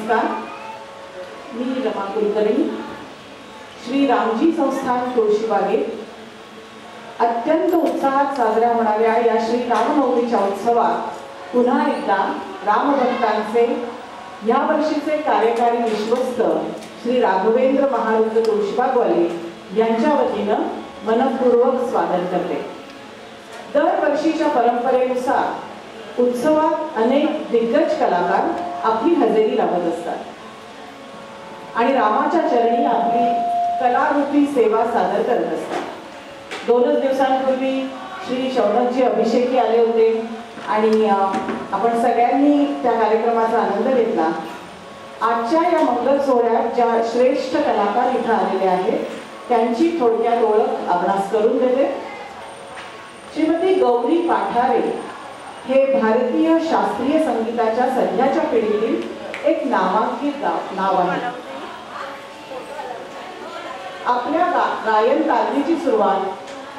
नमस्कार. मी रमा कुलकर्णी, श्री रामजी संस्थान तुळशीबागेत अत्यंत उत्साहात साजऱ्या होणाऱ्या या श्री रामनवमीच्या उत्सवात पुन्हा एकदा रामभक्तांचे या वर्षीचे कार्यकारी विश्वस्त श्री राघवेंद्र महारुद्र तुळशीबागवाले यांच्या वतीनं मनपूर्वक स्वागत करते. दरवर्षीच्या परंपरेनुसार उत्सवात अनेक दिग्गज कलाकार आपली हजेरी लावत असतात आणि रामाच्या चरणी आपली कलारूपी सेवा सादर करत असतात. 2 दिवसांपूर्वी श्री शौनकजी अभिषेकी आले होते आणि आपण सगळ्यांनी त्या कार्यक्रमाचा आनंद घेतला. आजच्या या मंगल सोहळ्यात ज्या श्रेष्ठ कलाकार इथं आलेले आहेत त्यांची थोडक्यात ओळख आपणास करून देते. श्रीमती गौरी पाठारे हे भारतीय शास्त्रीय संगीताच्या सध्याच्या पिढीतील एक नामांकित नाव आहे. आपल्या गायन तालमीची सुरुवात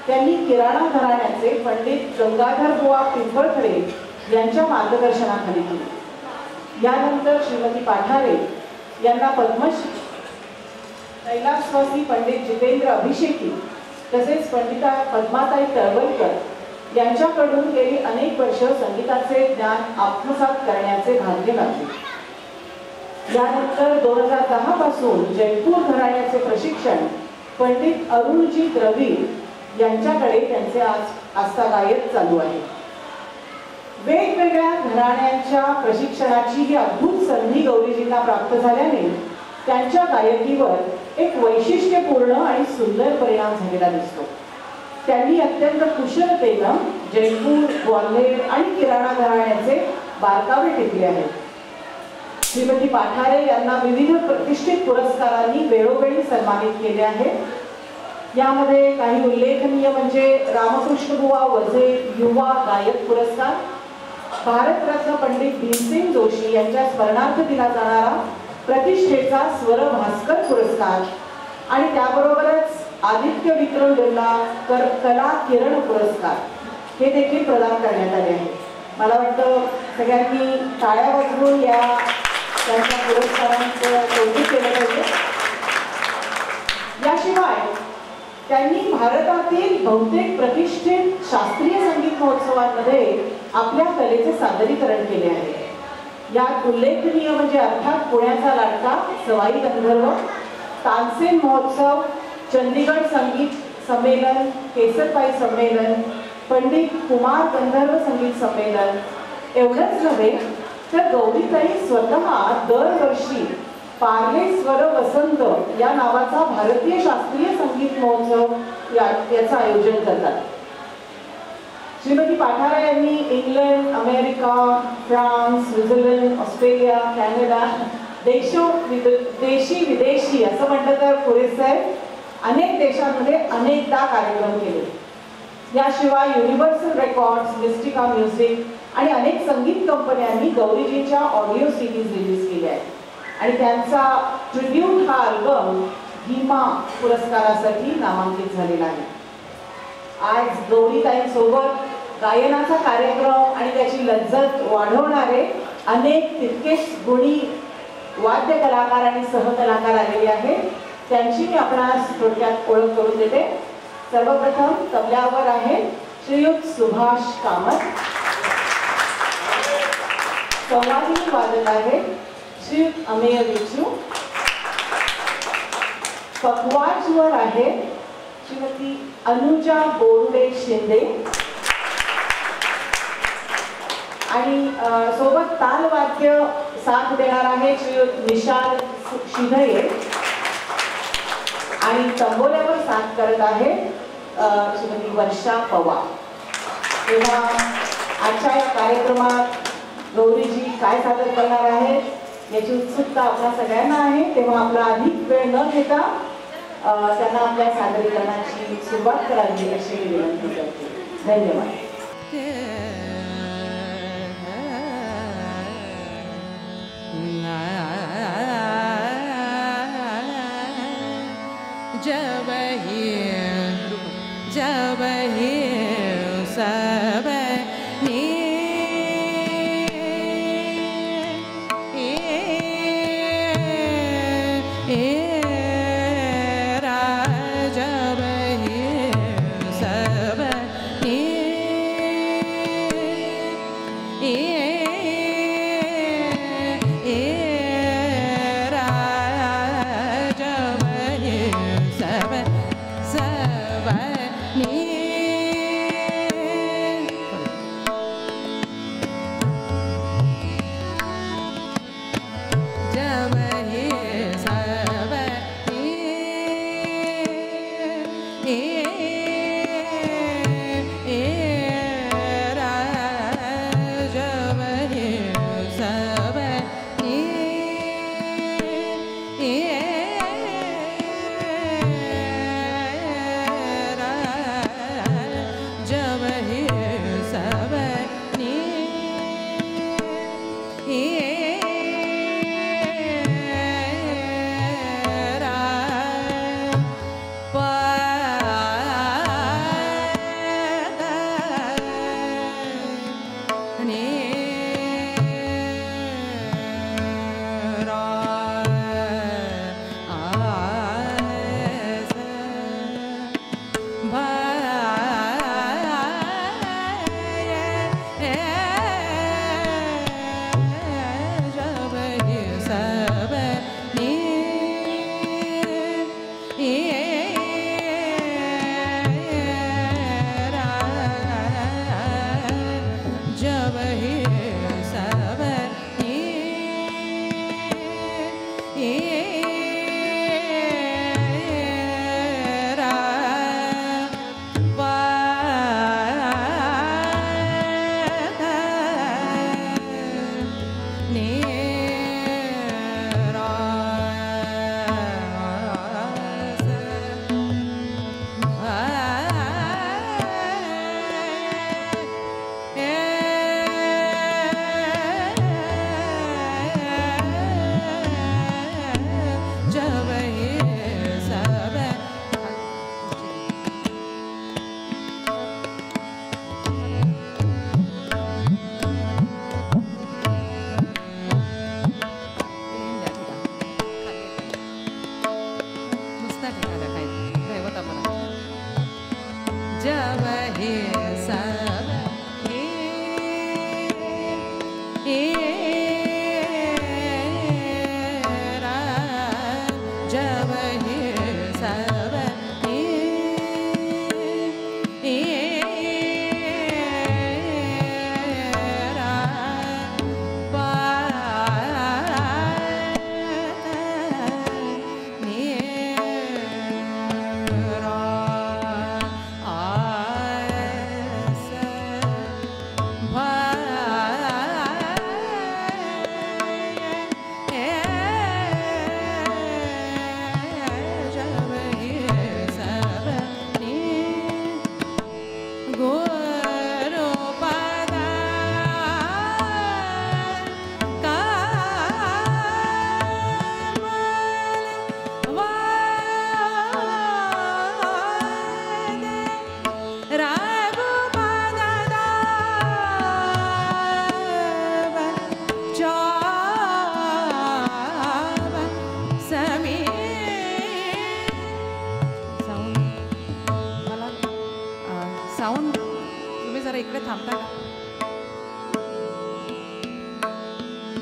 त्यांनी किराणा घराण्याचे पंडित गंगाधर बुवा पिंपळखरे यांच्या मार्गदर्शनाखाली केली. यानंतर श्रीमती पाठारे यांना पद्मश्री, कैलासवासी पंडित जितेंद्र अभिषेकी तसेच पंडिता पद्माताई तळवलकर यांच्याकडून गेली अनेक वर्ष संगीताचे ज्ञान आत्मसात करण्याचे भाग्य लाभले. यानंतर 2010 पासून जयपूर घराण्याचे प्रशिक्षण पंडित अरुणजी द्रविड यांच्याकडे त्यांचे आस्थागायत चालू आहे. वेगवेगळ्या घराण्यांच्या प्रशिक्षणाची ही अद्भुत संधी गौरीजींना प्राप्त झाल्याने त्यांच्या गायकीवर एक वैशिष्ट्यपूर्ण आणि सुंदर परिणाम झालेला दिसतो. त्यांनी अत्यंत कुशलतेनं जयपूर, ग्वाल्हेर आणि किराणा घराण्याचे बारकावे टिकले आहेत. श्रीमती पाठारे यांना विविध प्रतिष्ठित पुरस्कारांनी वेळोवेळी सन्मानित केले आहे. यामध्ये काही उल्लेखनीय म्हणजे रामकृष्ण बुवा वझे युवा गायक पुरस्कार, भारतरत्न पंडित भीमसेन जोशी यांच्या स्मरणार्थ दिला जाणारा प्रतिष्ठेचा स्वर भास्कर पुरस्कार आणि त्याबरोबरच आदित्य विक्रम बिर्ला कला किरण पुरस्कार हे देखील प्रदान करण्यात आले आहे. मला वाटतं सगळ्यांनी टाळ्या वाजवून या त्यांच्या पुरस्कारांचं कौतुक केलं पाहिजे. याशिवाय त्यांनी भारतातील बहुतेक प्रतिष्ठित शास्त्रीय संगीत महोत्सवांमध्ये आपल्या कलेचे सादरीकरण केले आहे. यात उल्लेखनीय म्हणजे अर्थात पुण्याचा लाडका सवाई गंधर्व, तानसेन महोत्सव, चंदीगड संगीत संमेलन, केसरबाई संमेलन, पंडित कुमार गंधर्व संगीत संमेलन एवढंच नव्हे तर गौरीताई स्वतः दरवर्षी पार्ले स्वर वसंत या नावाचा भारतीय शास्त्रीय संगीत महोत्सव याचं आयोजन करतात. श्रीमती पाठारे यांनी England, America, France, Switzerland, Australia, Canada, देशी विदेशी असं म्हटलं तर पुरेसं आहे, अनेक देशांमध्ये अनेकदा कार्यक्रम केले. याशिवाय युनिव्हर्सल रेकॉर्ड्स, मिस्टिका म्युझिक आणि अनेक संगीत कंपन्यांनी गौरीजींच्या ऑडिओ सीडीज रिलीज केल्या आहेत आणि त्यांचा ट्रिब्यूट हा अल्बम भीमा पुरस्कारासाठी नामांकित झालेला आहे. आज गौरीताईंसोबत गायनाचा कार्यक्रम आणि त्याची लज्जत वाढवणारे अनेक तितकेच गुणी वाद्य कलाकार आणि सहकलाकार आलेले आहेत. त्यांची मी आपणास थोडक्यात ओळख करून देते. सर्वप्रथम तबल्यावर आहे श्रीयुत सुभाष कामत, संवादिनी वादक आहे श्रीयुत अमेय विचू, पखवाजवर आहे श्रीमती अनुजा बोर्डे शिंदे आणि सोबत तालवाद्य साथ देणार आहे श्रीयुत निशाल शिधये आणि तंबोऱ्यावर साथ करत आहे श्रीमती वर्षा पवार. तेव्हा आजच्या या कार्यक्रमात गौरीजी काय सादर करणार आहेत याची उत्सुकता आपल्या सगळ्यांना आहे. तेव्हा आपला अधिक वेळ न घेता त्यांना आपल्या सादरीकरणाची सुरुवात करावी अशी मी विनंती करते. धन्यवाद. जब ही सब नी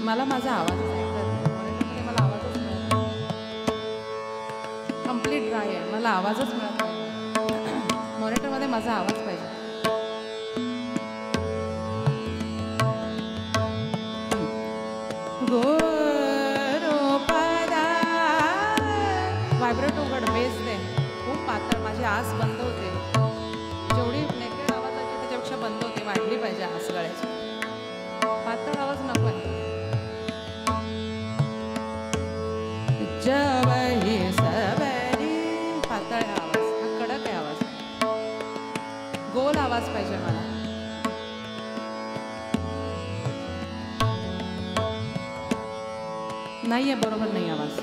मला माझा आवाज मला आवाजच मिळत कंप्लीट ड्राय आहे, मला आवाजच मिळत नाही. मॉनिटरमध्ये माझा आवाज पाहिजे. व्हायब्रेट उघड बेस दे. खूप पातळ माझी आस बंद होते. जेवढी नेकेड आवाजाची त्याच्यापेक्षा बंद होते. वाढली पाहिजे आस गळ्याची. पातळ आवाज नको आहे. जब ही सबरी पातळ आहे आवाज. हा कडक आहे आवाज. गोल आवाज पाहिजे मला. नाही आहे, बरोबर नाही आवाज.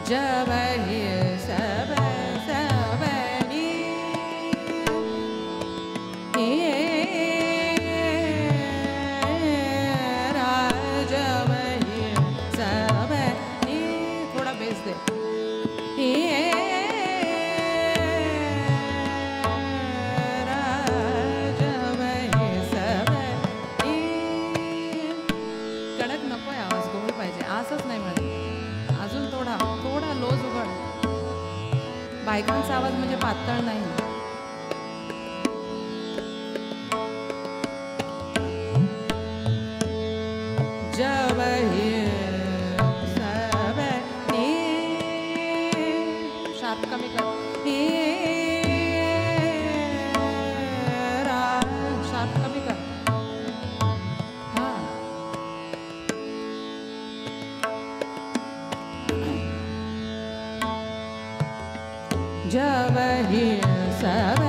जब ही सब सबरी जब ही सबरी थोड़ा बेस दे. जब ही सबरी कडक नको आहे आवाज. गोल पाहिजे. आसच नाही मिळत. अजून थोडा थोडा लोज उघड. बायकांचा आवाज म्हणजे पातळ नाही. जब ही सबरी जब ही सब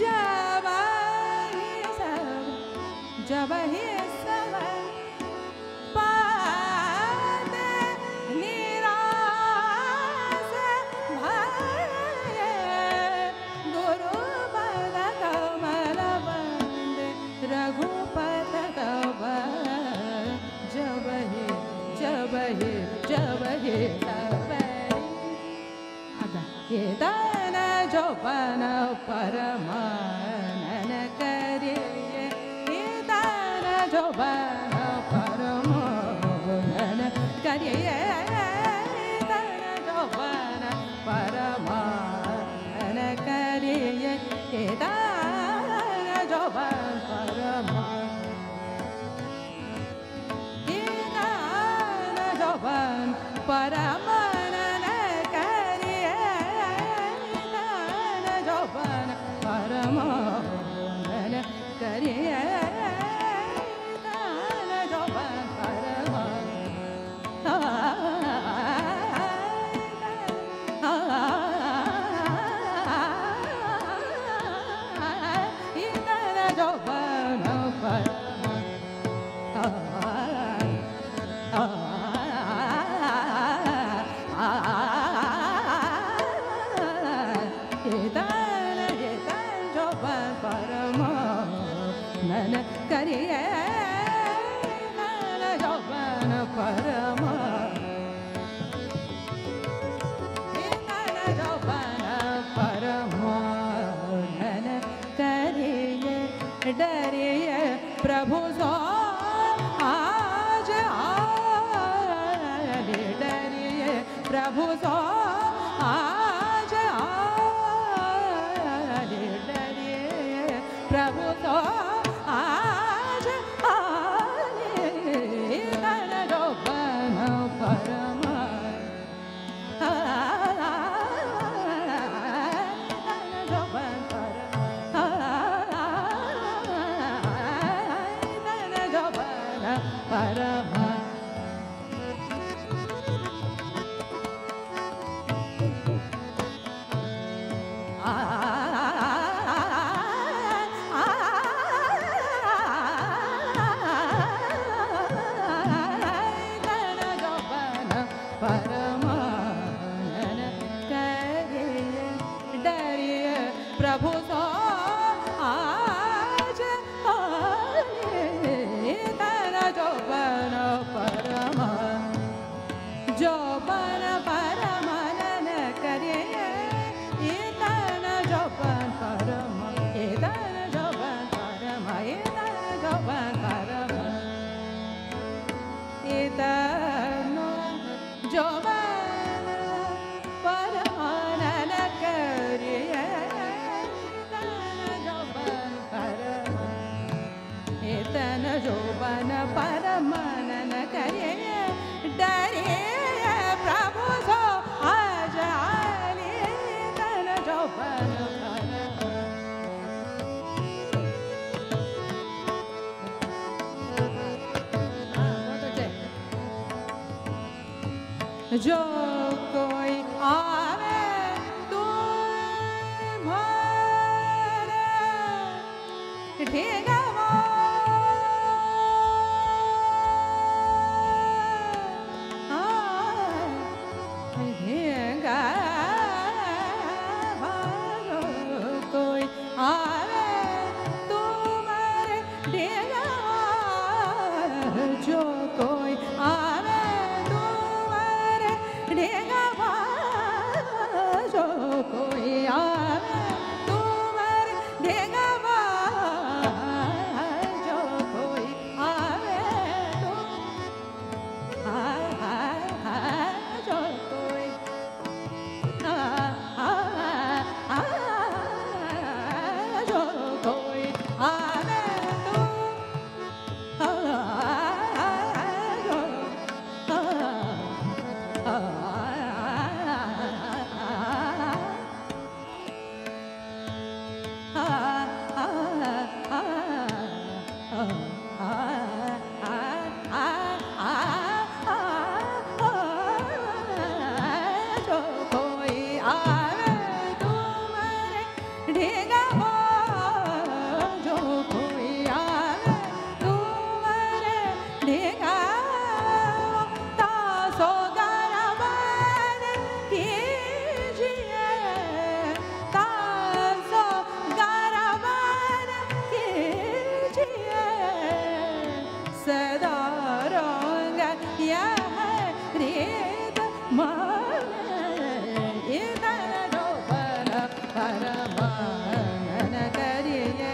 जब जब ही सब पाते निराश भये गुरु पद कमल वंदे रघुपत तब जब ही तब ये दान जोपन परमानन करिए ये दान जोपन परमानन करिए दान जोपन परमानन करिए ये दान जोपन परमानन करिए दान जोपन परमानन करिए दान जोपन करिए दान जोपन परमानन करिए डरिए प्रभु सो आज आए डरिए प्रभु सो आज आए डरिए प्रभु सो आज आए दान जोपन परमानन करिए डरिए प्रभु सो आज आए दान जोपन जोपन परमानन करिए दान जोपन दान जोपन दान जोपन जोपन परमानन करिए दान जोपन जोपन परमानन करिए डरिए प्रभु सो आज आए दान जोपन जो कोई आवे तुम भरे ढेगवा कोई आवे तुम्हारे ढेगवा जो कोई आवे ढेगवा जो कोई आवे तुम्हारे ढेगवा जो कोई आवे जो कोई जो कोई आवे ढेगवा जो कोई आवे परमानन करिए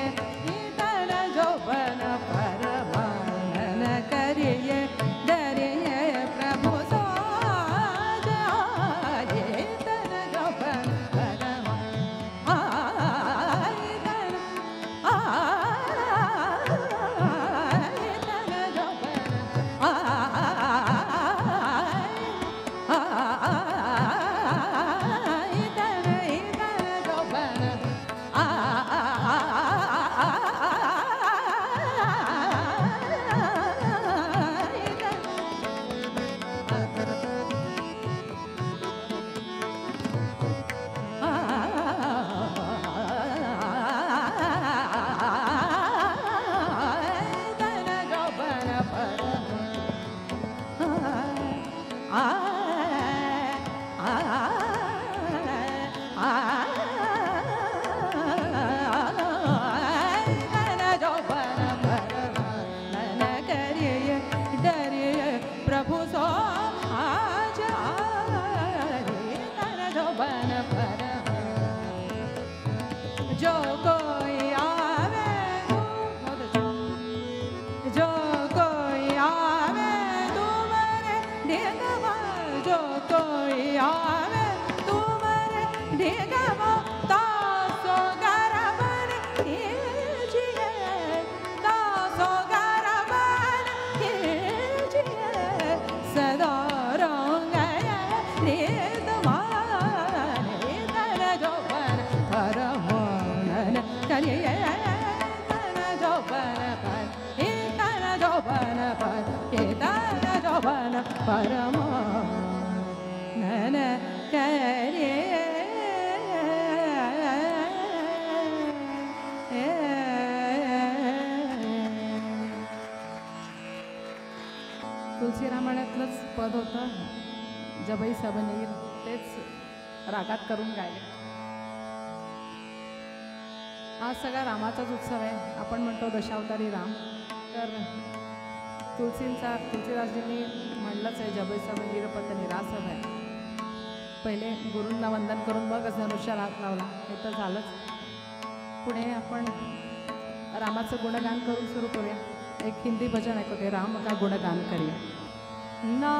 इतन जोबन परमानन करिए डरिए प्रभु साज आए तन जोबन प्रभु सो आज तन जोबन पर जो कोई आवे जो कोई आवे तुम्हारे निगमा जो कोई आवे तुम्हारे निगमा तासो गरबन कीजिए तासो गरबन कीजिए सदा रंगया निदमान तन जोबन परमानन करिए तन जोबन पर तन जोबन पर तन जोबन परमानन करिए तुलसी रामायणातलंच पद होतं जबई सबनीर तेच रागात करून गायले. आज सगळा रामाचाच उत्सव आहे. आपण म्हणतो दशावतारी राम. तर तुलसीदासजींनी म्हणलंच आहे जबई सबनीर पत निरासव आहे. पहिले गुरूंना वंदन करून मगच धनुष्याला हात लावला. हे तर झालंच. पुढे आपण रामाचं गुणगान करून सुरू करूया. एक हिंदी भजन ऐकवते. राम का गुणगान करिए. ना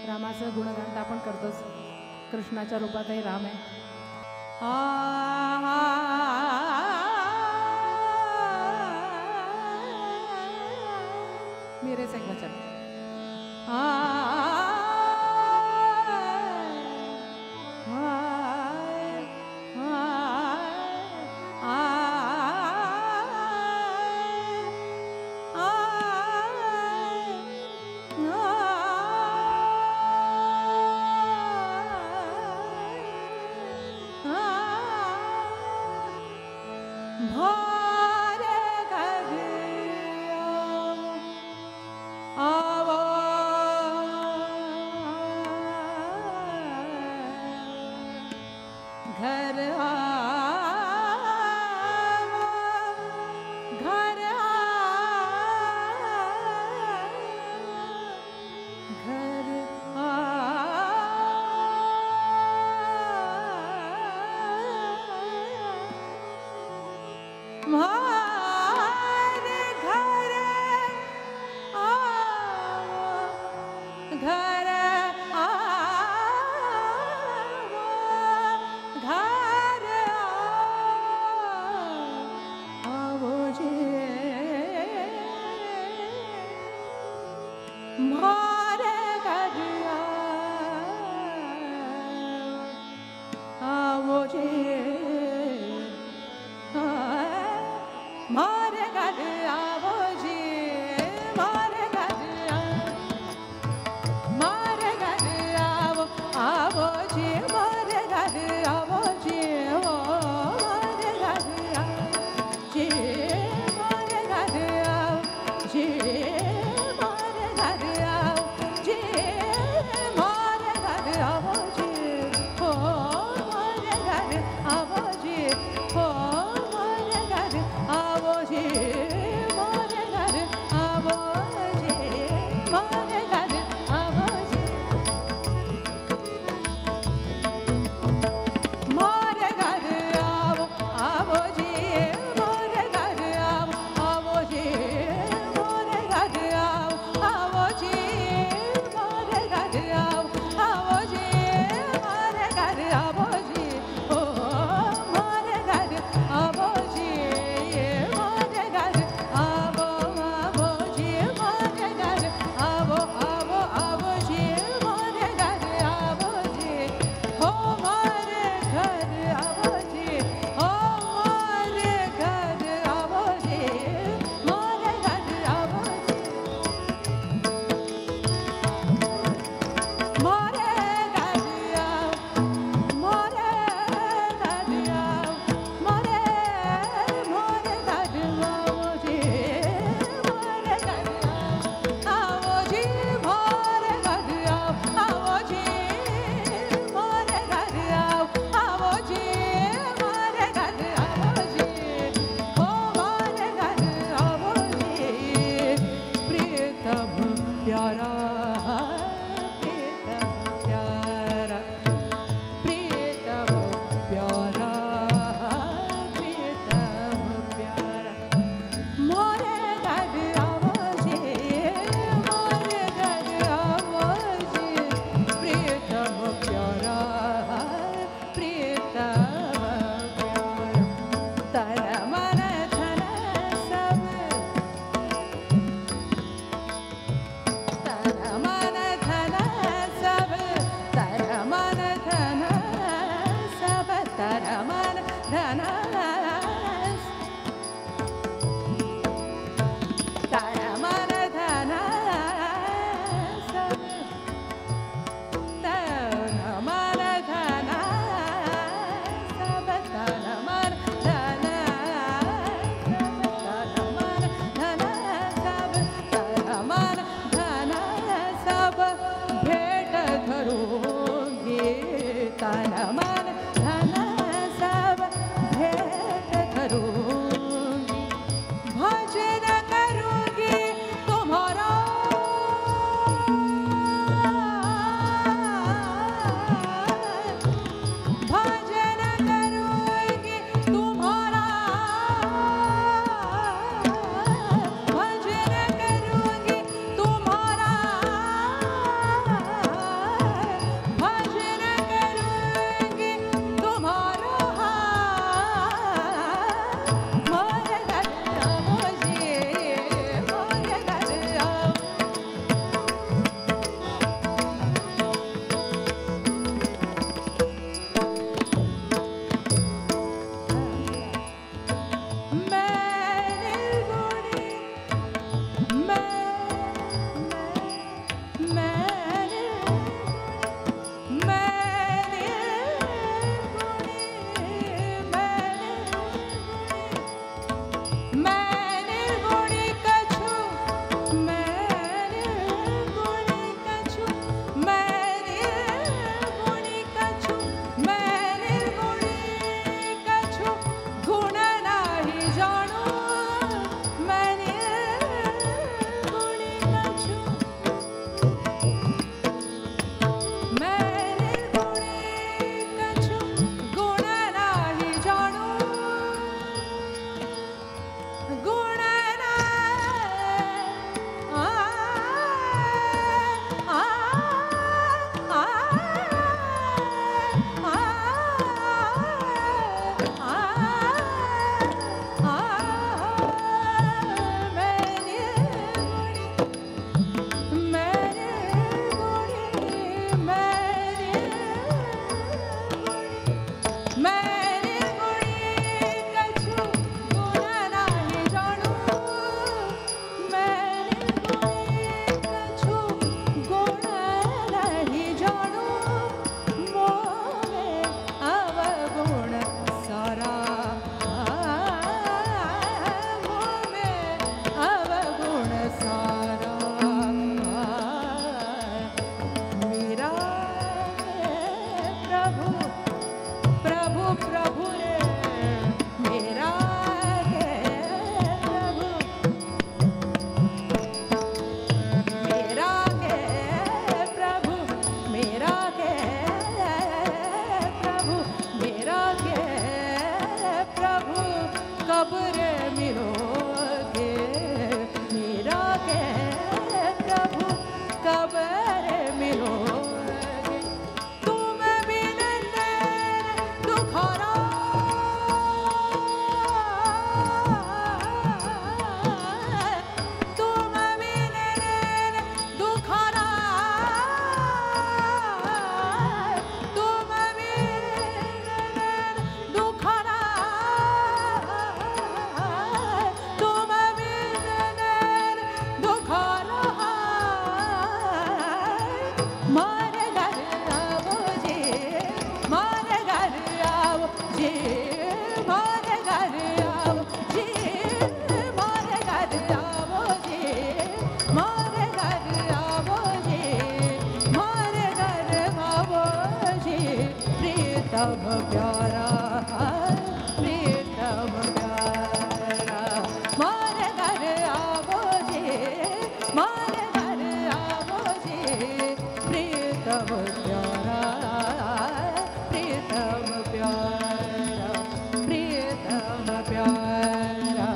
रामाचं गुणगान तर आपण करतोच, कृष्णाच्या रूपातही राम आहे. मेरेच एक वचन घर आवो, घर आवो, घर आवो। मारे घर आवो, घर आवो, घर आवो जी। मारे घर आवो जी। मारे घर आवो जी, मारे घर मारे घर आवो, आवो जी, मारे घर आवो जी, ओ मारे घर आओ जी, मारे घर आओ जी, मारे घर आओ जी, मारे घर आवो जी, ओ मारे घर आवो जी, ओ मारे घर आवो जी। मेरा के प्रभु कब रे मिलोगे, मेरा के प्रभु कब रे मिलोगे, तुम बिन दुखरा तुम बिन दुखरा तुम बिन दुखरा तुम बिन दुखरा मारे घर आओ जी, मारे घर आओ जी, मारे घर आओ जी, मारे घर आओ जी, मारे घर आओ जी, मारे घर आओ जी, प्रीतम प्यारा प्रीतम प्यारा, मारे घर आओ जी, मारे घर आओ जी, प्रीतम प्यारा प्रीतम प्यारा प्रीतम प्यारा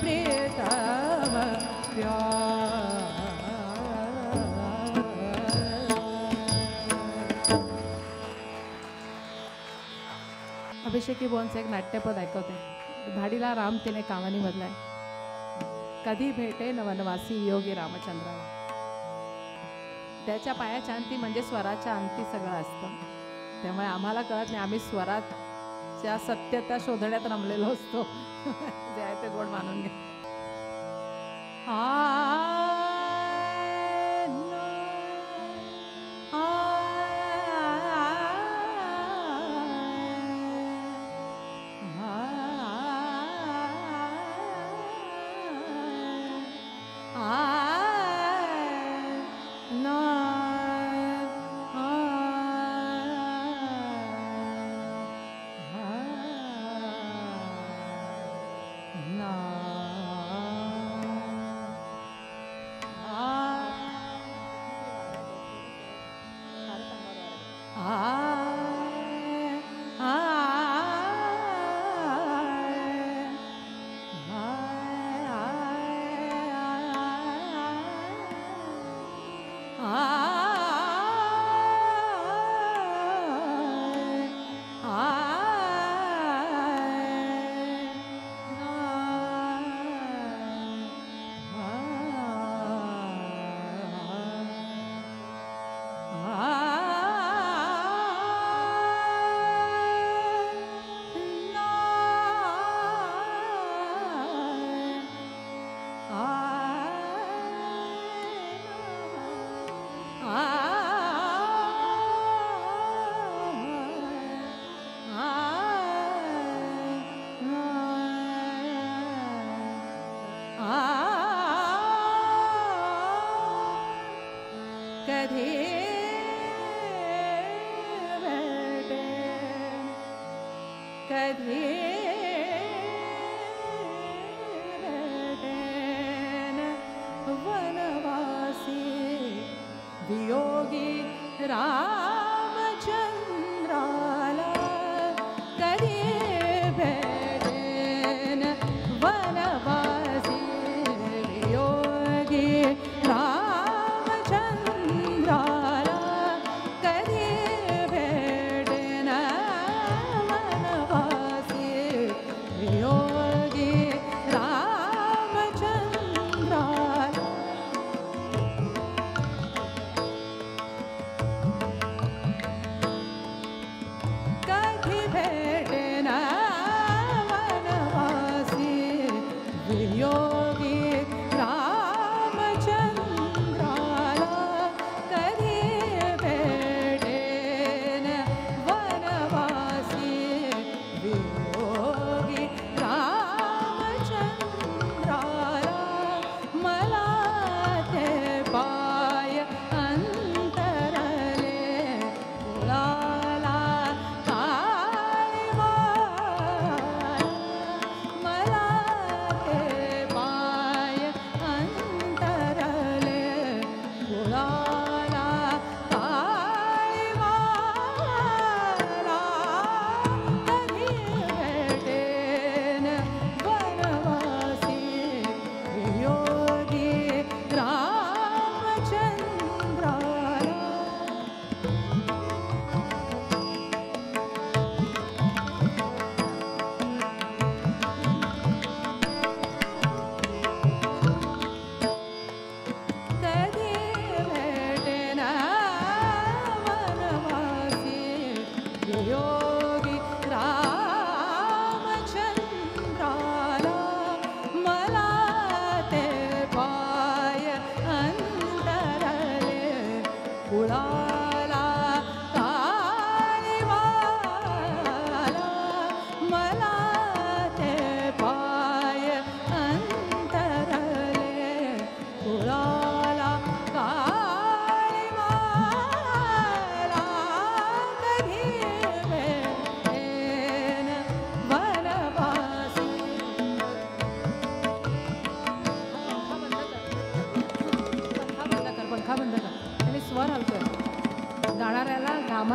प्रीतम प्यारा। अभिषेकी बोनचं एक नाट्यपद ऐकवते. धाडीला राम तिने कामानी मधलाय, कधी भेटे न वनवासी योगी रामचंद्राला. त्याच्या पायाच्या अंती म्हणजे स्वराच्या अंती सगळं असतं. त्यामुळे आम्हाला कळत नाही, आम्ही स्वराच्या सत्यता शोधण्यात रमलेलो असतो. जे आहे ते गोड मानून घे.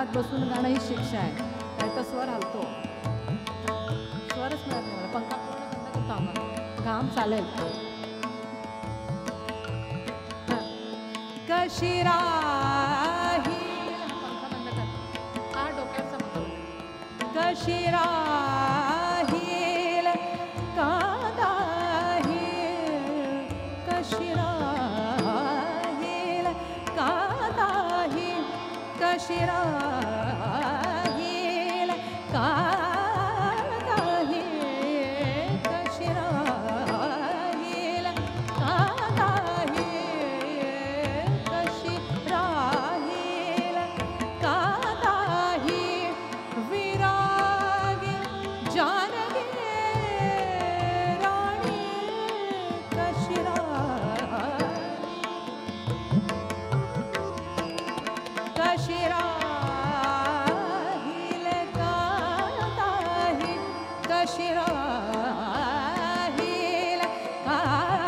घरात बसून गाणं ही शिक्षा आहे. नाही तर स्वर हलतो, स्वरच मिळत नाही मला. पंखा पूर्ण बंद करतो आम्हाला, घाम चालेल. कशी राही, पंखा बंद कर, हा डोक्यावरचा पंखा. कशी राहील कादाही, कशी राहील कादाही, कशी राहील कादाही, कशी राहील कादाही, कशी राहील कादाही, विरागी जानगी राणी, कशी कशी राहील कादाही, कशी राहील कादाही,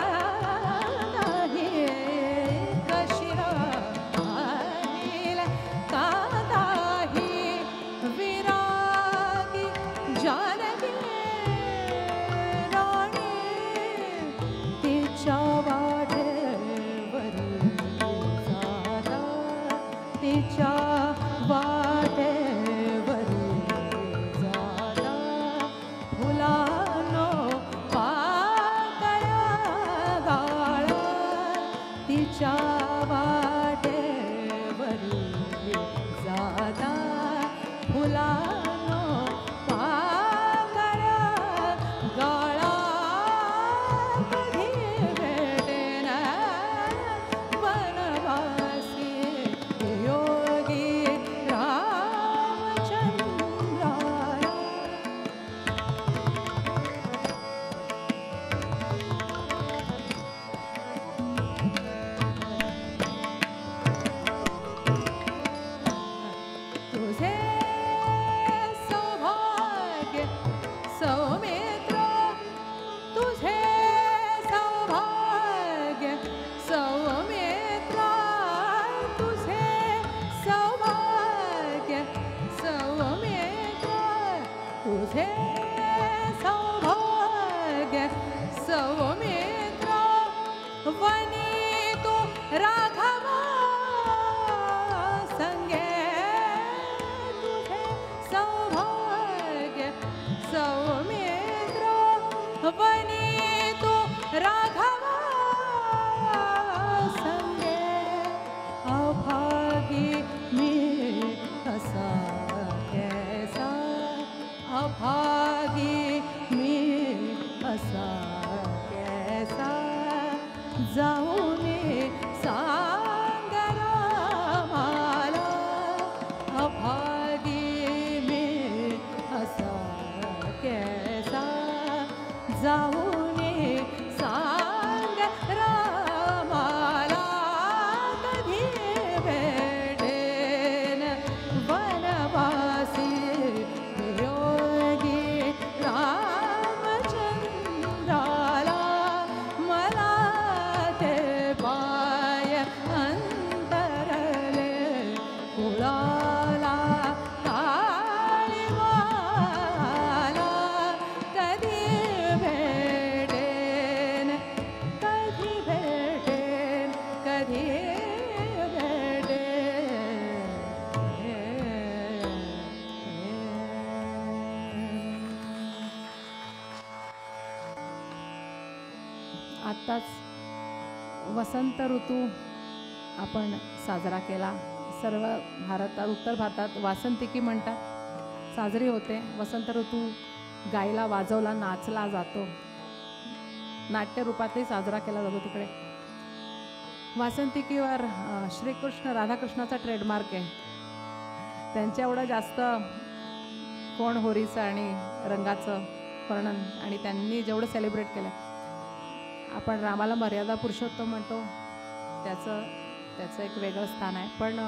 कशी राहील कादाही, विरागी जानगी राणी, तिच्या वाटेवरी जाता, तिच्या वाटेवरी जाता, फुलांनो पाकळ्या गाळा, तिच्या वाटेवरी जाता, फुलांनो पाकळ्या गाळा, कधी भेटेन वनवासी योगी रामचंद्राला. तुझे सौभाग्य सौमित्र, तुझे सौभाग्य सौमित्र, तुझे सौभाग्य सौमित्र, तुझे सौभाग्य सौमित्र, वनी तू राघव संगे, तुझे सौभाग्य सौमित्र, वनी तू राघव संगे, अभागी मी असा कैसा, अभागी मी असा कैसा, जाऊन सांग रामाला, अभागी मी असा कैसा, जाऊन सांग रामाला, कधी भेटेन वनवासी योगी रामचंद्राला, मला ते पाय अंतरले कुळाला ताळीवाला, कधी भेटेन, कधी भेटेन, कधी भेटेन. आत्ताच वसंत ऋतू आपण साजरा केला. सर्व भारतात, उत्तर भारतात वासंतिकी म्हणतात, साजरी होते. वसंत ऋतू गायला, वाजवला, नाचला जातो, नाट्य रूपातही साजरा केला जातो. तिकडे वासंतिकीवर श्रीकृष्ण राधाकृष्णाचा ट्रेडमार्क आहे. त्यांच्या एवढं जास्त कोण होरीचं आणि रंगाचं वर्णन, आणि त्यांनी जेवढं सेलिब्रेट केलं. आपण रामाला मर्यादा पुरुषोत्तम म्हणतो, त्याचं एक वेगळं स्थान आहे. पण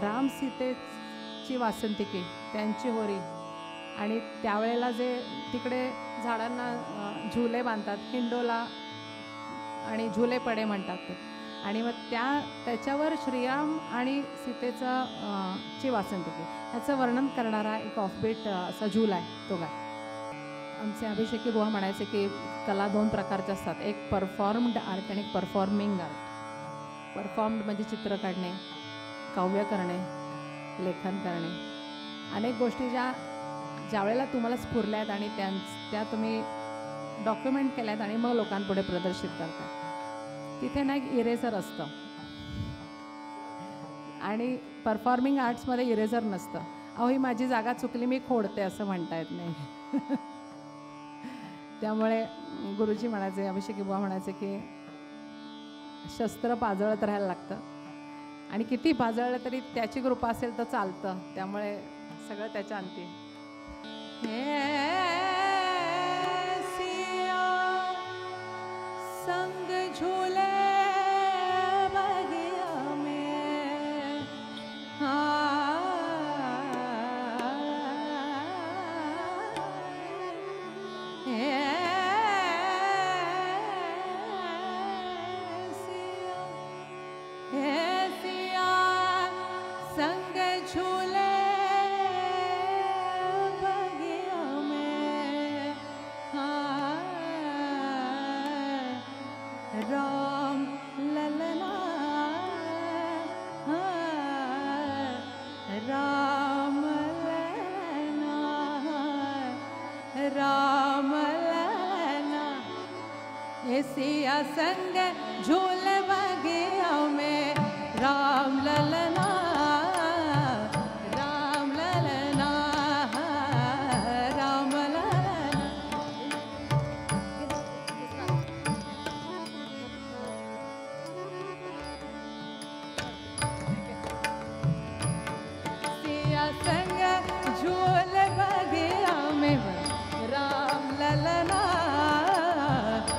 राम सीतेची वासंतिकी, त्यांची होरी, आणि त्यावेळेला जे तिकडे झाडांना झुले बांधतात, हिंडोला आणि झुले पडे म्हणतात ते, आणि मग त्याच्यावर श्रीराम आणि सीतेचं ची वासंतिकी ह्याचं वर्णन करणारा एक ऑफबीट असा झूल आहे तो गाय. आमचे अभिषेकी बुवा म्हणायचे की कला 2 प्रकारच्या असतात, एक परफॉर्म्ड आर्ट आणि एक परफॉर्मिंग आर्ट. परफॉर्म्ड म्हणजे चित्र काढणे, काव्य करणे, लेखन करणे, अनेक गोष्टी ज्या वेळेला तुम्हाला स्फुरल्या आहेत आणि त्या तुम्ही डॉक्युमेंट केल्या आहेत आणि मग लोकांपुढे प्रदर्शित करताय. तिथे ना एक इरेझर असतं आणि परफॉर्मिंग आर्ट्समध्ये इरेझर नसतं. अहो ही माझी जागा चुकली, मी खोडते असं म्हणता येत नाही. त्यामुळे गुरुजी म्हणायचे, अभिषेकी बुवा म्हणायचे की शस्त्र पाजळत राहायला लागतं आणि किती पाजळलं तरी त्याची कृपा असेल तर चालतं. त्यामुळे सगळं त्याच्या अंती. संग झूले बगिया में, संग झूले बगिया में, राम ललना, राम ललना, राम ललना, सिया संग झूल बगिया में, राम ललना, राम ललना, राम ललना. सिया संग झूल बगिया में, राम ललना.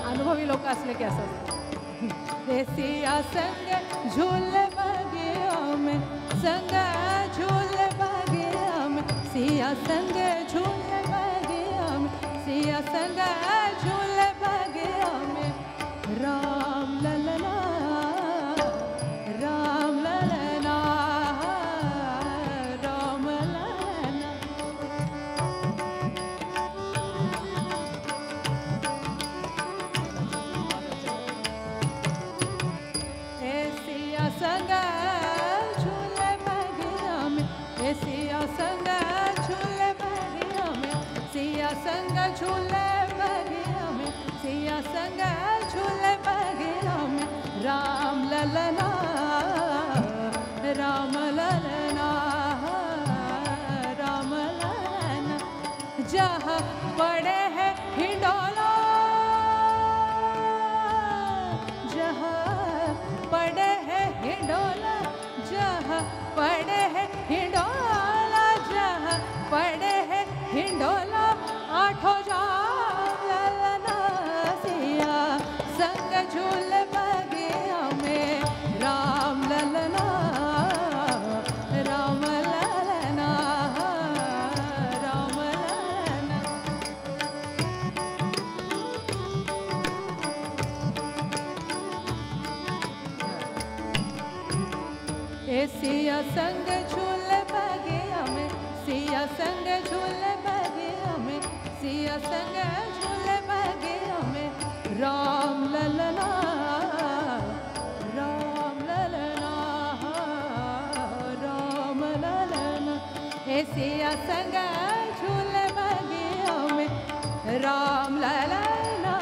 अनुभवी लोक असले की असं सिया संग झूल बगिया में, संग झूल बगिया में, सिया संग झूल बगिया में, सिया संग झूल बगिया में, राम ललना, राम ललना, राम ललना. सिया संग झूल बगिया में, सिया संग झूल बगिया में, सिया संग झूल बगिया में, सिया संग झूल बगिया में, राम ललना, राम ललना, राम ललना. जहाँ पड़े हैं हिंडोला, जहाँ पड़े हैं हिंडोला, जहाँ पड़े हैं हिंडोला, जहाँ पड़े हैं हिंडोला, आठों जाम ललना. सिया संग झूल बगिया में, राम ललना, राम ललना, राम ललना. सिया संग झूल बगिया में, सिया संग झूल बगिया में, सिया संग झूल बगिया में, राम ललना, राम ललना, राम ललना. सिया संग झूल बगिया में, राम ललना,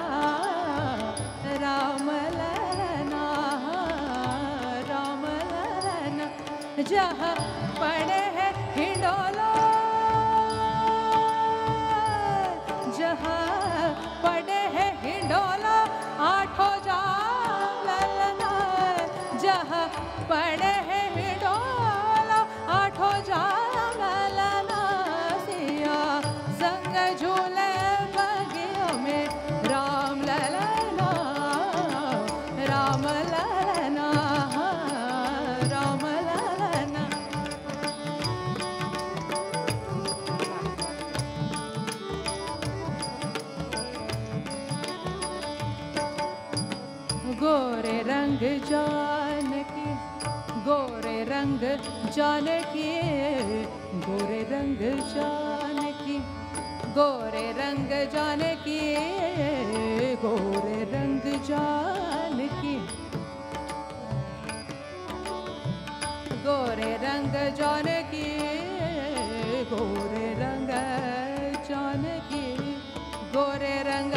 राम ललना, राम ललना. जहाँ पड़े हैं हिंडोला, जहाँ पड़े हैं हिंडोला, आठों जाम ललना. जहाँ पड़े हैं हिंडोला, आठों जाम ललना. सिया संग झूले बगिया में, राम ललना, राम ललना, राम ललना. गोरे रंग जा रंग जानकी, गोरे रंग जानकी, गोरे रंग जानकी, गोरे रंग जानकी, गोरे रंग जानकी, गोरे रंग जानकी, गोरे रंग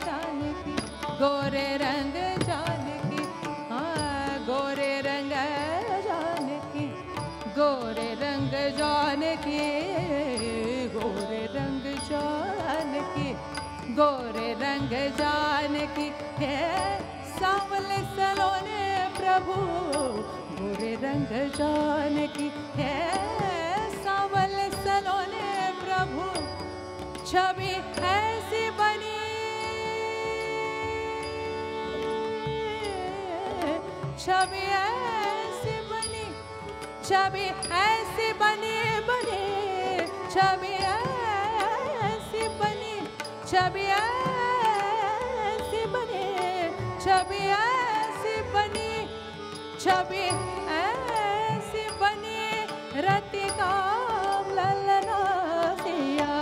जानकी, गोरे रंग जानकी, हाँ गोरे रंग जानकी, गोरे रंग जानकी, गोरे रंग जानकी, गोरे रंग जानकी, है सांवले सलोने प्रभु, गोरे रंग जानकी, है सांवले सलोने प्रभु, छवि ऐसी बनी, छवि ऐसी बनी, छवि ऐसी बनी बनी, छवि ऐसी बनी, छवि ऐसी बनी, छवि ऐसी बनी, छवि ऐसी बनी, रति काम ललना सिया,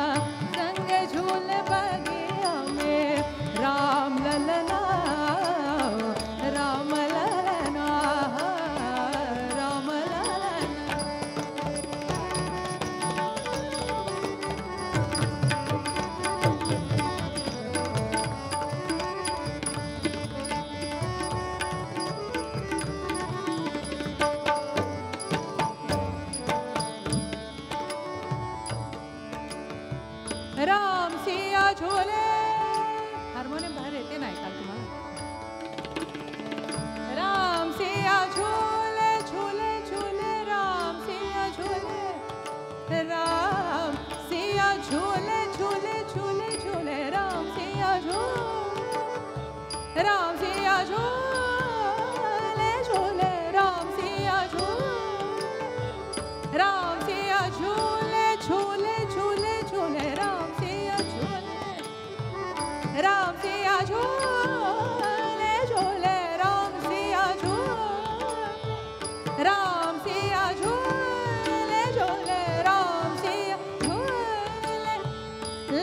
संग झूल बगिया में राम ललना, राम ललना, राम ललना। राम सिया झूले, हार्मोनियम बाहेर येते नाही का तुम्हाला? राम सिया झूले झूले झूले, राम सिया झूले, राम सिया झूले झूले झूले झूले, राम सिया झूले, राम सिया झूले झूले, राम सिया झूले, राम सिया झूले झूले झूले झूले, राम सिया झूले, राम सिया झूले झूले, राम सिया झूले, राम सिया झूले झूले, राम सिया झूले,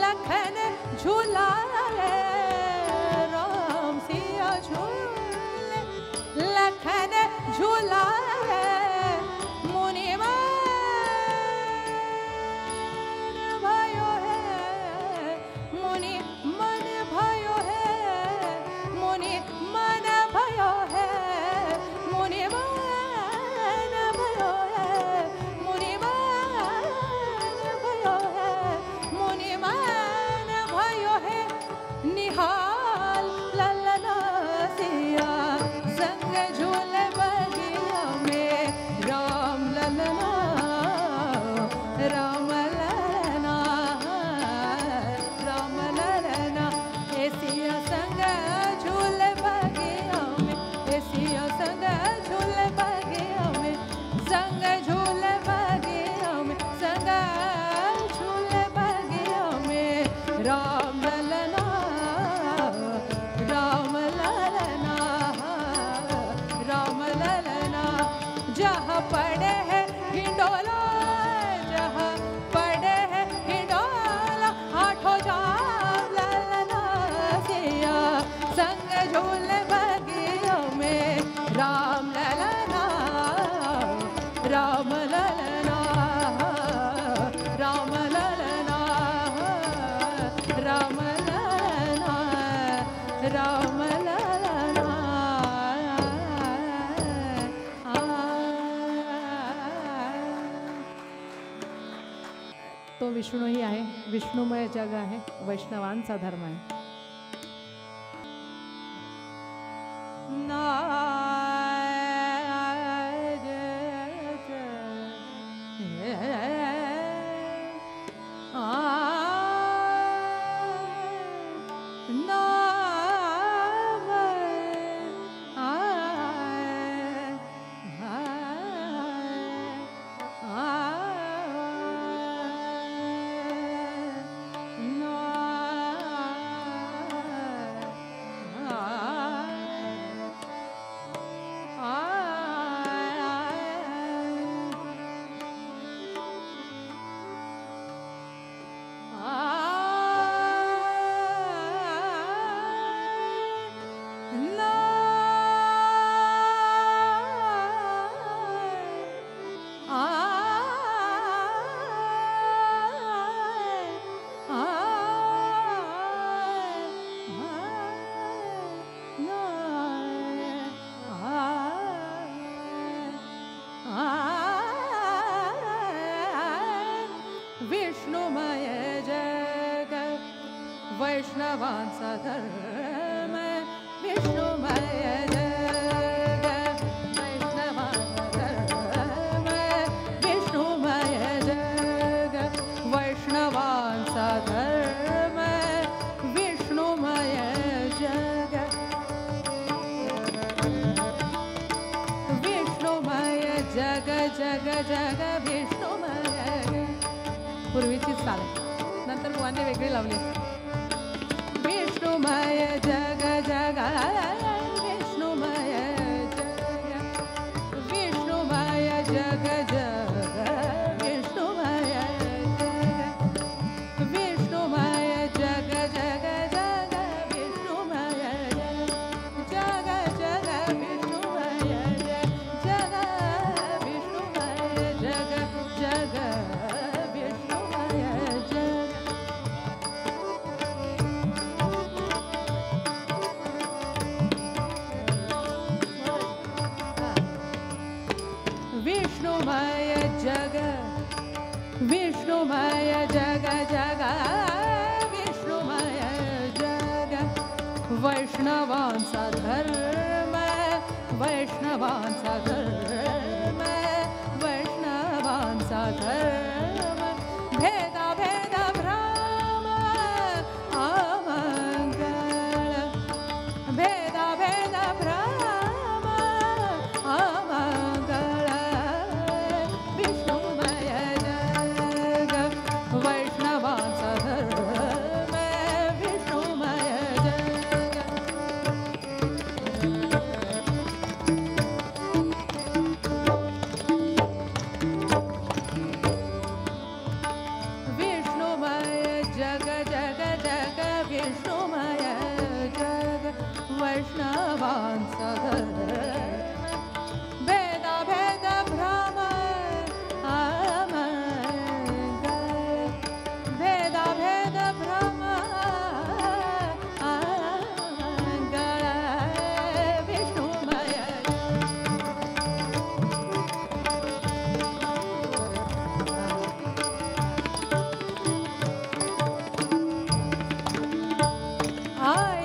लखन झूला रे, राम सिया झूले, लखन झूला रे, मुनि मन भयो है, मुनि मन भयो है, मुनि मन भयो है, मुनि मन भयो है, मुनि मन भयो है, मुनि मन भयो है, निहाल ललना सिया, संग झूल बगिया में राम ललना, राम ललना, राम ललना, एसिया संग झूल बगिया में, एसिया संग झूल बगिया में, संग झूल बगिया में, संग झूल बगिया में, राम ललना, राम ललना, राम ललना, जहाँ पड़े है हिंडोला, जहाँ पड़े है हिंडोला, आठों जाम ललना सिया, संग झूल बगिया में राम ललना, राम ललना, राम ललना, राम ललना, राम ललना, तो विष्णू ही आहे, विष्णुमय जग आहे, वैष्णवांचा धर्म आहे. वैष्णवांचा धर्म विष्णुमय जग वैष्णवांचा धर्म विष्णुमय जग वैष्णवांचा धर्म विष्णुमय जग विष्णुमय जग जग जग विष्णुमय पूर्वीची चाल नंतर बुवांनी वेगळी लावली विष्णुमय जग जग विष्णुमय जग विष्णुमय जग जग विष्णुमय जग विष्णुमय जग जग जग विष्णुमय जग जग विष्णुमय जग विष्णुमय जग जग विष्णुमय जग विष्णुमय जग जग विष्णुमय जग वैष्णवांचा धर्म वैष्णवांचा धर्म वैष्णवांचा धर्म भेदा भेद भ्रम अमंगळ भेदा भेद भ्रम अमंगळ वैष्णवांचा धर्म विष्णुमय जग विष्णुमय जग जग जग विष्णुमय जग वैष्णवांचा धर्म भेदा भेद भ्रम भेदा भेद भ्रम अमंगळ विष्णुमय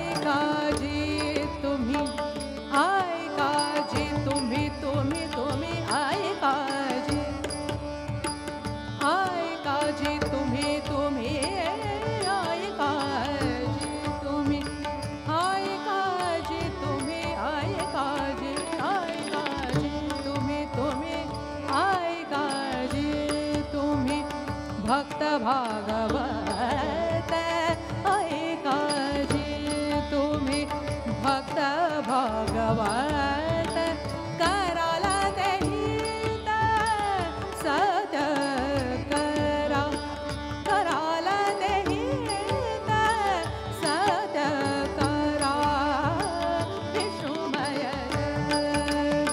ऐकाजी तुम्ही ऐकाजी तुम्ही तुम्ही तुम्ही ऐकाजी ऐकाजी तुम्ही तुम्ही ऐकाजी तुम्ही ऐकाजी तुम्ही ऐकाजी ऐकाजी तुम्ही तुम्ही ऐकाजी तुम्ही भक्त भागवत ऐकाजी तुम्ही भक्त भागवत कराला देहित सत्य करा कराला देहित सत्य करा विष्णुमय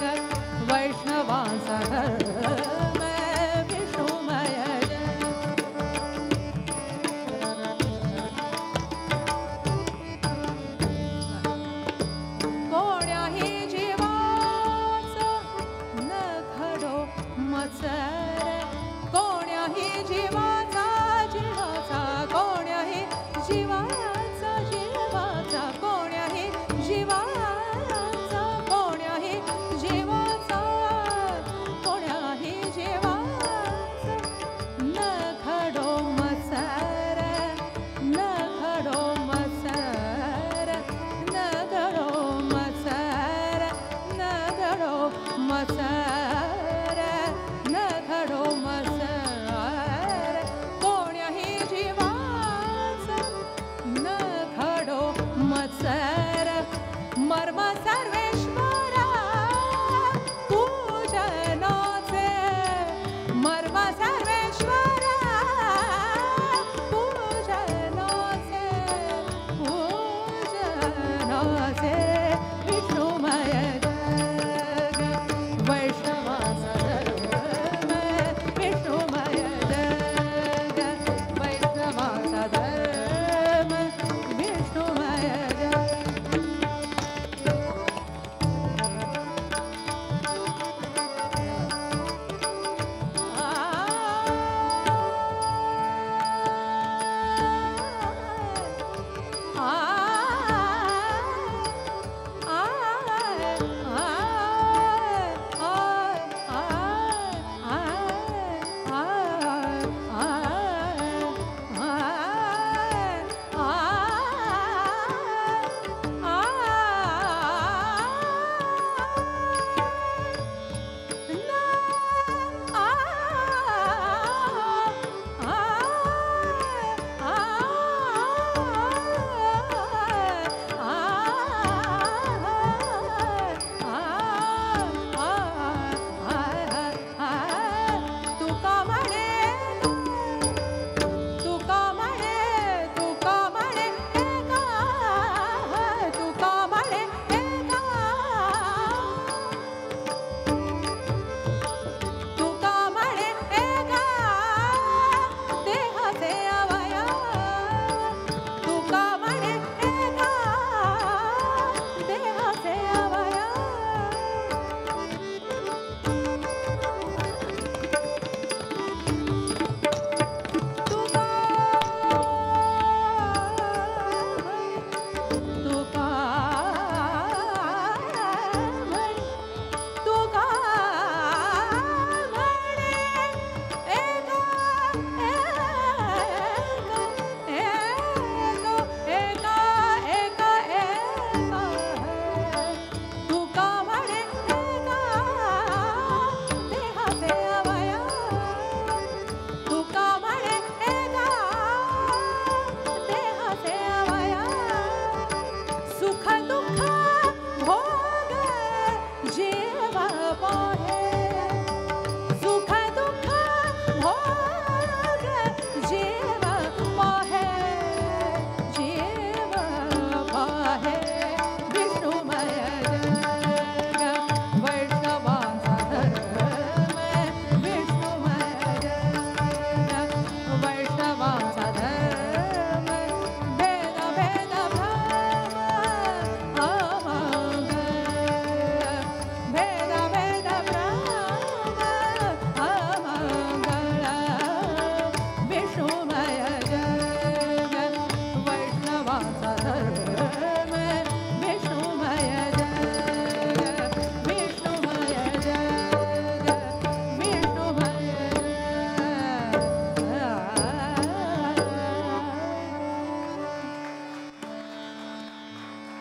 जग वैष्णवांचा धर्म विष्णुमय कोण्याही जीवाचा न घडो मत्सर कोण्याही जीवाचा जीवाचा कोण्याही जीवाचा जीवाचा कोण्याही जीवाचा कोण्याही जीवाचा कोण्याही जीवाचा न घडो मत्सर न घडो मत्सर न घडो मत्सर न घडो मत्सर न घडो मत्सर कोण्याही जीवाचा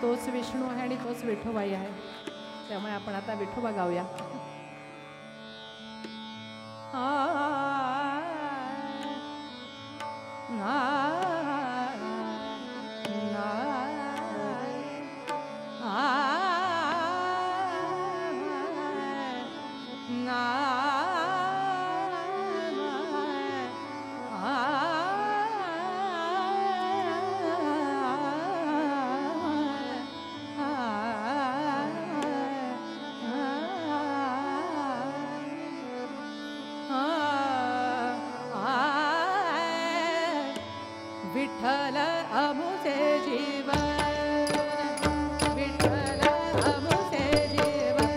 तोच विष्णू आहे आणि तोच विठोबाई आहे. त्यामुळे आपण आता विठोबा गाऊया. विठ्ठल अमुचे जीवन, विठ्ठल अमुचे जीवन,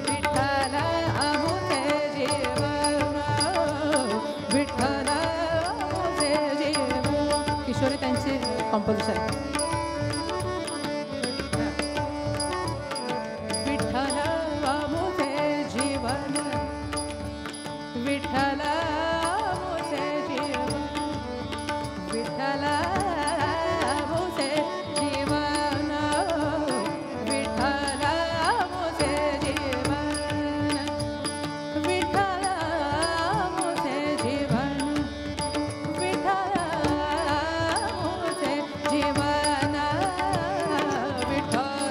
विठ्ठल अमुचे जीवन, विठ्ठल अमुचे जीवन. किशोरी त्यांची कंपोजिशन. विठ्ठल अमुचे जीवन, विठ्ठल अमुचे जीवन, विठ्ठल अमुचे जीवन, विठ्ठल अमुचे जीवन, विठ्ठल अमुचे जीवन, विठ्ठल अमुचे जीवन, विठ्ठल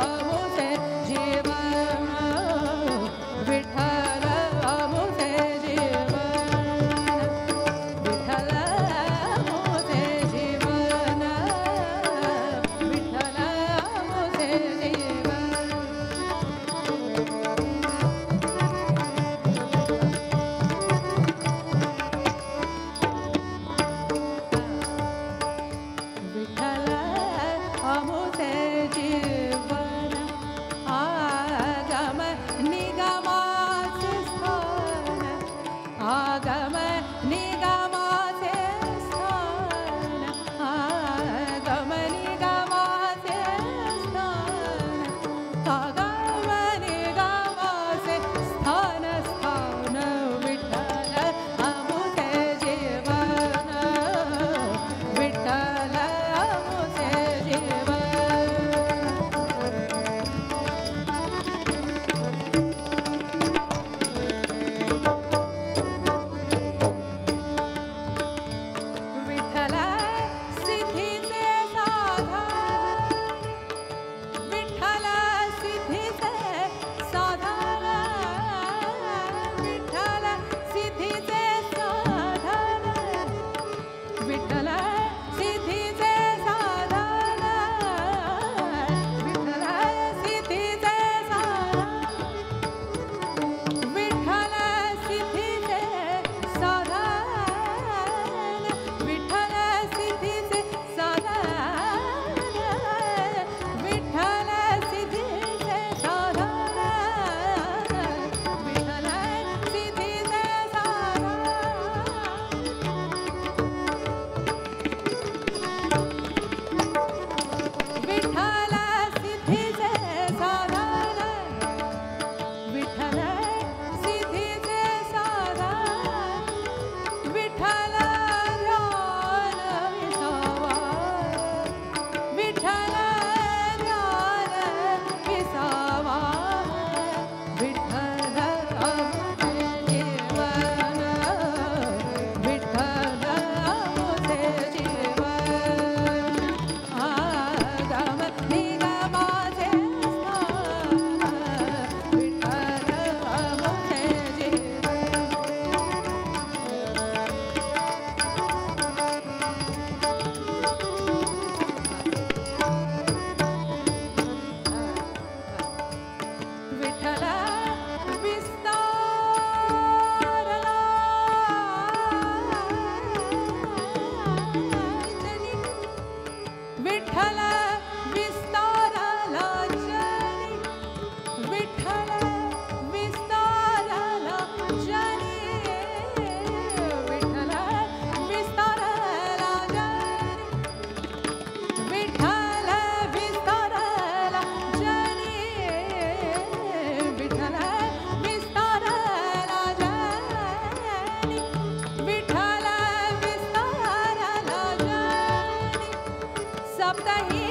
अमुचे जीवन, विठ्ठल अमुचे जीवन, विठ्ठल अमुचे जीवन, विठ्ठल अमुचे जीवन. विठ्ठल अमुचे जीवन, आगम निगमाचे स्थान, आगम निगमाचे स्थान, आगम निगमाचे स्थान, आगम निगमाचे स्थान, स्थान, विठ्ठल अमुचे जीवन, विठ्ठल अमुचे जीवन. विठ्ठल सिद्धीचे साधन, विठ्ठल सिद्धीचे साधन, विठ्ठल सिद्धीचे साधन, विठ्ठल सिद्धीचे साधन, विठ्ठल सिद्धीचे साधन, विठ्ठल सिद्धीचे साधन, विठ्ठल सिद्धीचे साधन, विठ्ठल सिद्धीचे साधन, विठ्ठल सिद्धीचे साधन, विठ्ठल सिद्धीचे साधन, विठ्ठल सप्तही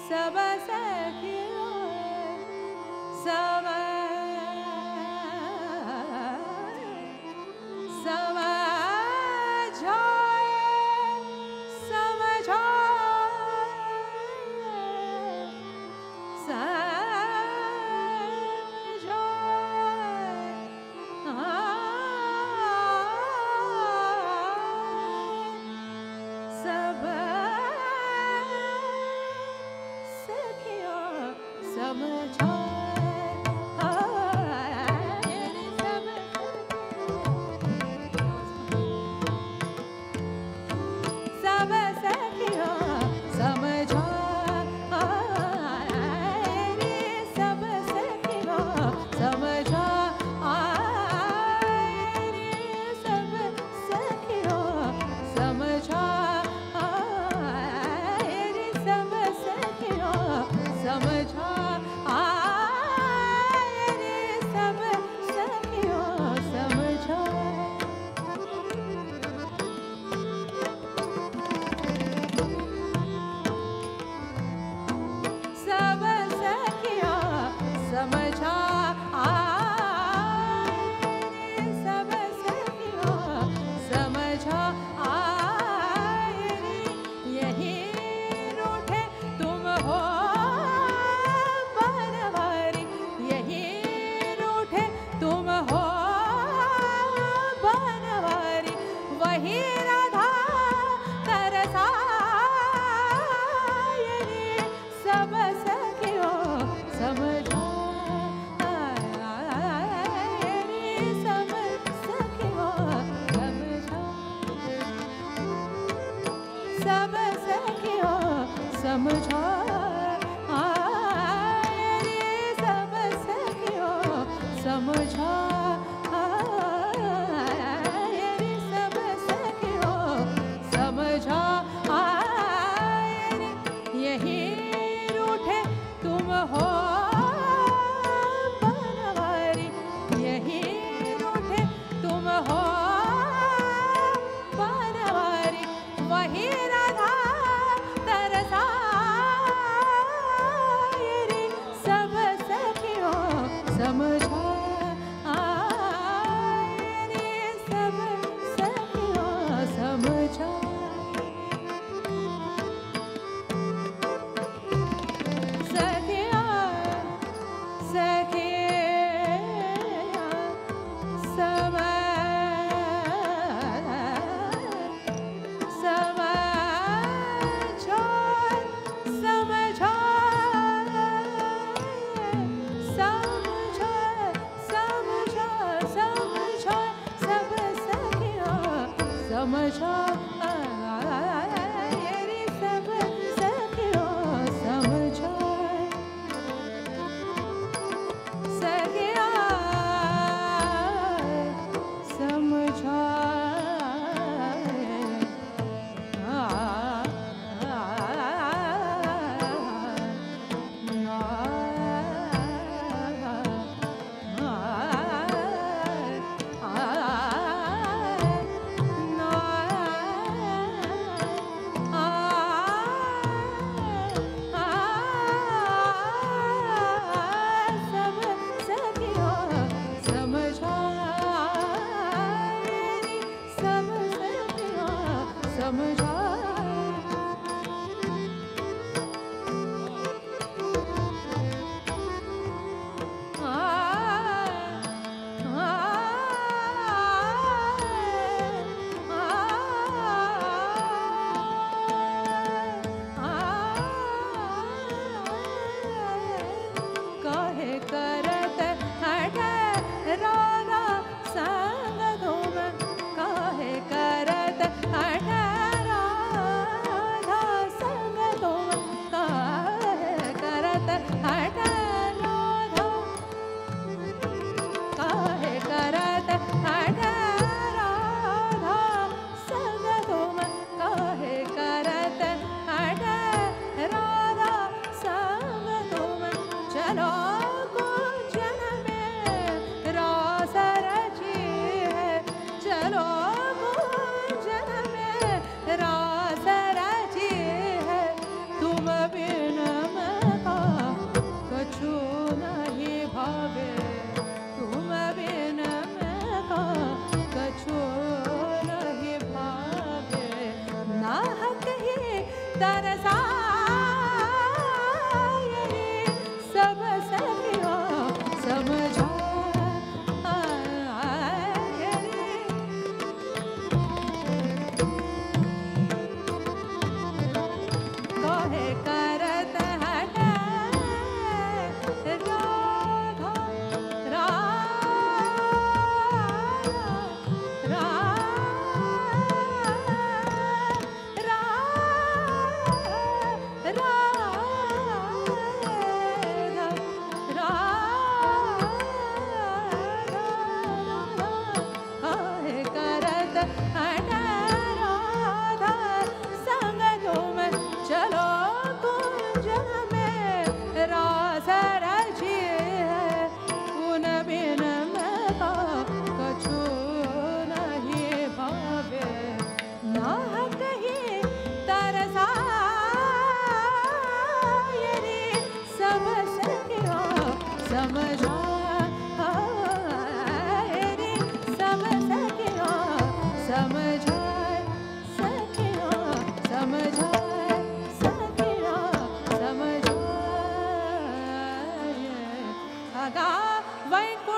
सब सखियों समझो समझो सब सखियों समझो सब सखियों समझो सब सखियों समझो सब सखियों समझो सब सखियों समझो सब सखियों समझो सब सखियों समझो सब सखियों समझो यही रूठे तुम हो बनवारी यही रूठे तुम हो बनवारी वही राधा तरसायरी सब सखियों समझो सब सखियों समझो सब सखियों समझो सब सखियों समझो सब सखियों समझो यही रूठे तुम हो बनवारी यही रूठे तुम हो बनवारी वही राधा तरसायरी सब सखियों समझो सब सखियों समझो सखियों वैकुंठ